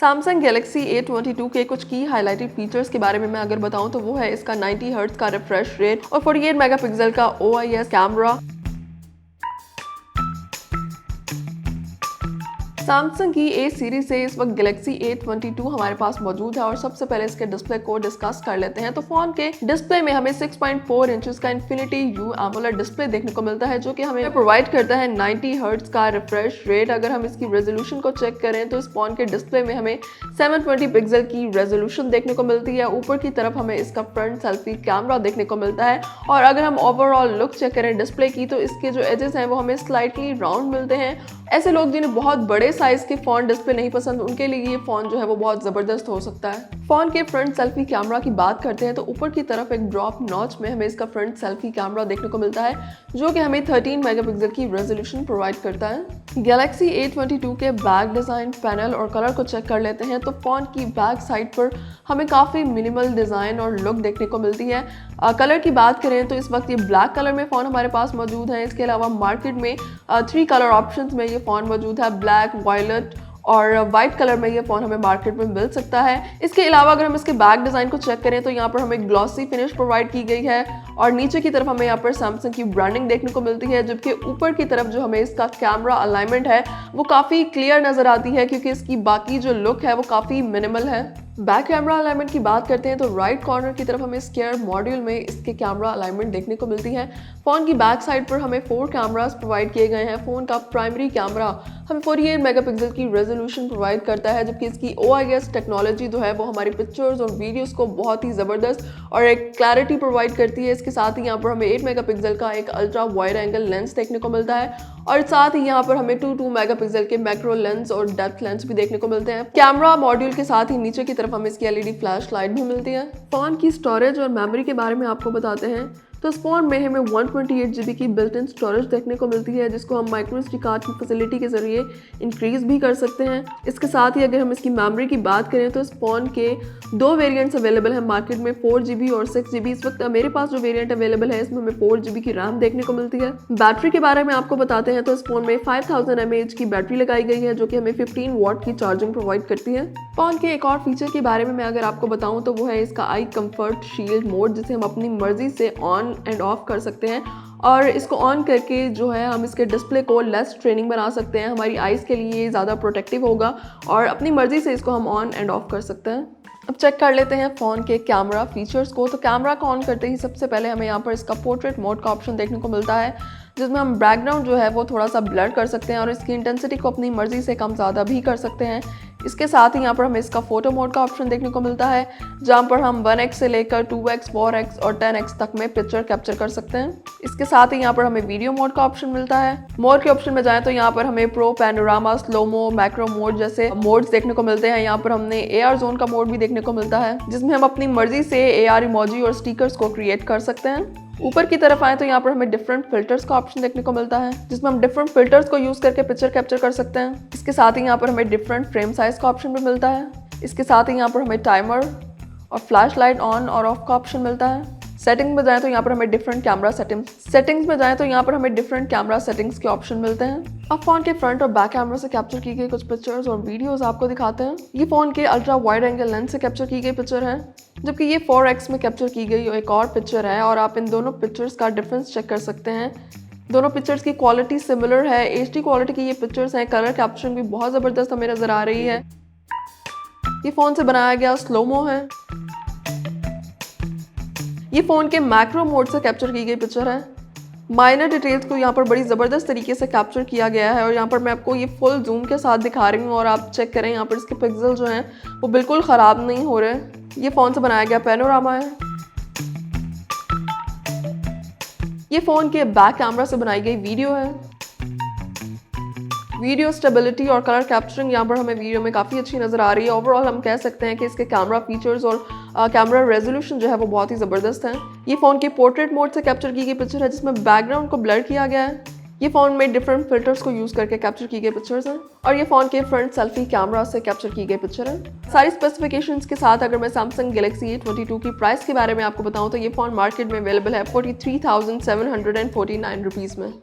Samsung Galaxy A22 के कुछ की हाईलाइटेड फीचर्स के बारे में मैं अगर बताऊं तो वो है इसका 90 हर्ट्ज का रिफ्रेश रेट और 48 मेगापिक्सल का OIS कैमरा। सैमसंग की A सीरीज से इस वक्त गैलेक्सी A22 हमारे पास मौजूद है और सबसे पहले इसके डिस्प्ले को डिस्कस कर लेते हैं। तो फोन के डिस्प्ले में हमें 6.4 इंचेस का इन्फिनिटी U AMOLED डिस्प्ले देखने को मिलता है, जो कि हमें प्रोवाइड करता है 90 हर्ट्ज का रिफ्रेश रेट। अगर हम इसकी रेजोल्यूशन को चेक करें तो इस फोन के डिस्प्ले में हमें 720 पिक्सल की रेजोल्यूशन देखने को मिलती है। ऊपर की तरफ हमें इसका फ्रंट सेल्फी कैमरा देखने को मिलता है और अगर हम ओवरऑल लुक चेक करें डिस्प्ले की तो इसके जो एजेस हैं वो हमें स्लाइटली राउंड मिलते हैं। ऐसे लोग जिन्हें बहुत बड़े साइज के फोन डिस्प्ले नहीं पसंद, उनके लिए ये फोन जो है वो बहुत जबरदस्त हो सकता है। फोन के फ्रंट सेल्फी कैमरा की बात करते हैं तो ऊपर की तरफ एक ड्रॉप नॉच में हमें इसका फ्रंट सेल्फी कैमरा देखने को मिलता है, जो कि हमें 13 मेगापिक्सल की रेजोल्यूशन प्रोवाइड करता है। गैलेक्सी A22 के बैक डिजाइन, पैनल और कलर को चेक कर लेते हैं तो फोन की बैक साइड पर हमें काफी मिनिमल डिजाइन और लुक देखने को मिलती है। कलर की बात करें तो इस वक्त ये ब्लैक कलर में फ़ोन हमारे पास मौजूद है। इसके अलावा मार्केट में 3 कलर ऑप्शंस में ये फ़ोन मौजूद है, ब्लैक, वायलेट और वाइट कलर में ये फ़ोन हमें मार्केट में मिल सकता है। इसके अलावा अगर हम इसके बैक डिज़ाइन को चेक करें तो यहाँ पर हमें ग्लॉसी फिनिश प्रोवाइड की गई है और नीचे की तरफ हमें यहाँ पर सैमसंग की ब्रांडिंग देखने को मिलती है, जबकि ऊपर की तरफ जो हमें इसका कैमरा अलाइनमेंट है वो काफ़ी क्लियर नज़र आती है क्योंकि इसकी बाकी जो लुक है वो काफ़ी मिनिमल है। बैक कैमरा अलाइनमेंट की बात करते हैं तो राइट कॉर्नर की तरफ हमें स्क्वायर मॉड्यूल में इसके कैमरा अलाइनमेंट देखने को मिलती है। फ़ोन की बैक साइड पर हमें 4 कैमरास प्रोवाइड किए गए हैं। फ़ोन का प्राइमरी कैमरा हमें 48 मेगापिक्सल की रेजोल्यूशन प्रोवाइड करता है, जबकि इसकी OIS टेक्नोलॉजी जो है वो हमारी पिक्चर्स और वीडियोस को बहुत ही ज़बरदस्त और एक क्लैरिटी प्रोवाइड करती है। इसके साथ ही यहाँ पर हमें 8 मेगापिक्सल का एक अल्ट्रा वाइड एंगल लेंस देखने को मिलता है और साथ ही यहाँ पर हमें 2 मेगापिक्सल के मैक्रो लेंस और डेप्थ लेंस भी देखने को मिलते हैं। कैमरा मॉड्यूल के साथ ही नीचे की तरफ हमें इसकी LED फ्लैश लाइट भी मिलती है। फोन की स्टोरेज और मेमोरी के बारे में आपको बताते हैं तो इस फोन में हमें 128 GB की बिल्ट इन स्टोरेज देखने को मिलती है, जिसको हम माइक्रो SD कार्ड की फैसिलिटी के जरिए इंक्रीज भी कर सकते हैं। इसके साथ ही अगर हम इसकी मेमोरी की बात करें तो इस फोन के 2 वेरिएंट्स अवेलेबल हैं मार्केट में, 4 GB और 6 GB। इस वक्त मेरे पास जो वेरिएंट अवेलेबल है इसमें हमें 4 GB की रैम देखने को मिलती है। बैटरी के बारे में आपको बताते हैं तो इस फोन में 5000 mAh की बैटरी लगाई गई है, जो कि हमें 15 वॉट की चार्जिंग प्रोवाइड करती है। फोन के एक और फीचर के बारे में मैं अगर आपको बताऊं तो वो है इसका आई कंफर्ट शील्ड मोड, जिसे हम अपनी मर्जी से ऑन एंड ऑफ कर सकते हैं और इसको ऑन करके जो है हम इसके डिस्प्ले को लेस स्ट्रेनिंग बना सकते हैं। हमारी आइज़ के लिए ज़्यादा प्रोटेक्टिव होगा और अपनी मर्जी से इसको हम ऑन एंड ऑफ कर सकते हैं। अब चेक कर लेते हैं फ़ोन के कैमरा फीचर्स को। तो कैमरा को ऑन करते ही सबसे पहले हमें यहाँ पर इसका पोर्ट्रेट मोड का ऑप्शन देखने को मिलता है, जिसमें हम बैकग्राउंड जो है वो थोड़ा सा ब्लर कर सकते हैं और इसकी इंटेंसिटी को अपनी मर्जी से कम ज़्यादा भी कर सकते हैं। इसके साथ ही यहाँ पर हमें इसका फोटो मोड का ऑप्शन देखने को मिलता है, जहाँ पर हम 1x से लेकर 2x, 4x और 10x तक में पिक्चर कैप्चर कर सकते हैं। इसके साथ ही यहाँ पर हमें वीडियो मोड का ऑप्शन मिलता है। मोड के ऑप्शन में जाएं तो यहाँ पर हमें pro, panorama, slomo, macro mode जैसे मोड्स देखने को मिलते हैं। यहाँ पर हमने AR जोन का मोड भी देखने को मिलता है, जिसमें हम अपनी मर्जी से AR इमोजी और स्टिकर्स को क्रिएट कर सकते हैं। ऊपर की तरफ आए तो यहाँ पर हमें डिफरेंट फिल्टर्स का ऑप्शन देखने को मिलता है, जिसमें हम डिफरेंट फिल्टर्स को यूज करके पिक्चर कैप्चर कर सकते हैं। इसके साथ ही यहाँ पर हमें डिफरेंट फ्रेम साइज का ऑप्शन भी मिलता है। इसके साथ ही यहाँ पर हमें टाइमर और फ्लैश लाइट ऑन और ऑफ का ऑप्शन मिलता है। सेटिंग में जाएं तो यहाँ पर हमें डिफरेंट कैमरा सेटिंग्स में जाएं तो यहाँ पर हमें डिफरेंट कैमरा सेटिंग्स के ऑप्शन मिलते हैं। अब फोन के फ्रंट और बैक कैमरा से कैप्चर की गई कुछ पिक्चर्स और वीडियोस आपको दिखाते हैं। ये फोन के अल्ट्रा वाइड एंगल लेंस से कैप्चर की गई पिक्चर है, जबकि ये 4x में कैप्चर की गई एक और पिक्चर है और आप इन दोनों पिक्चर्स का डिफरेंस चेक कर सकते हैं। दोनों पिक्चर्स की क्वालिटी सिमिलर है, HD क्वालिटी की ये पिक्चर्स हैं। कलर कैप्चरिंग भी बहुत ज़बरदस्त हमें नज़र आ रही है। ये फ़ोन से बनाया गया स्लोमो है। ये फ़ोन के मैक्रो मोड से कैप्चर की गई पिक्चर है। माइनर डिटेल्स को यहाँ पर बड़ी ज़बरदस्त तरीके से कैप्चर किया गया है और यहाँ पर मैं आपको ये फुल जूम के साथ दिखा रही हूँ और आप चेक करें यहाँ पर इसके पिक्सल जो हैं वो बिल्कुल ख़राब नहीं हो रहे। ये फ़ोन से बनाया गया पैनोरामा है। ये फ़ोन के बैक कैमरा से बनाई गई वीडियो है। वीडियो स्टेबिलिटी और कलर कैप्चरिंग यहाँ पर हमें वीडियो में काफ़ी अच्छी नज़र आ रही है। ओवरऑल हम कह सकते हैं कि इसके कैमरा फीचर्स और कैमरा रेजोल्यूशन जो है वो बहुत ही ज़बरदस्त है। ये फ़ोन के पोर्ट्रेट मोड से कैप्चर की गई पिक्चर है, जिसमें बैकग्राउंड को ब्लर किया गया है। ये फ़ोन में डिफरेंट फिल्टर्स को यूज़ करके कैप्चर की गई पिक्चर्स हैं और ये फ़ोन के फ्रंट सेल्फी कैमरा से कैप्चर की गई पिक्चर है। सारी स्पेसिफिकेशंस के साथ अगर मैं सैमसंग गैलेक्सी A22 की प्राइस के बारे में आपको बताऊं तो ये फ़ोन मार्केट में अवेलेबल है 43,749 रुपीज़ में।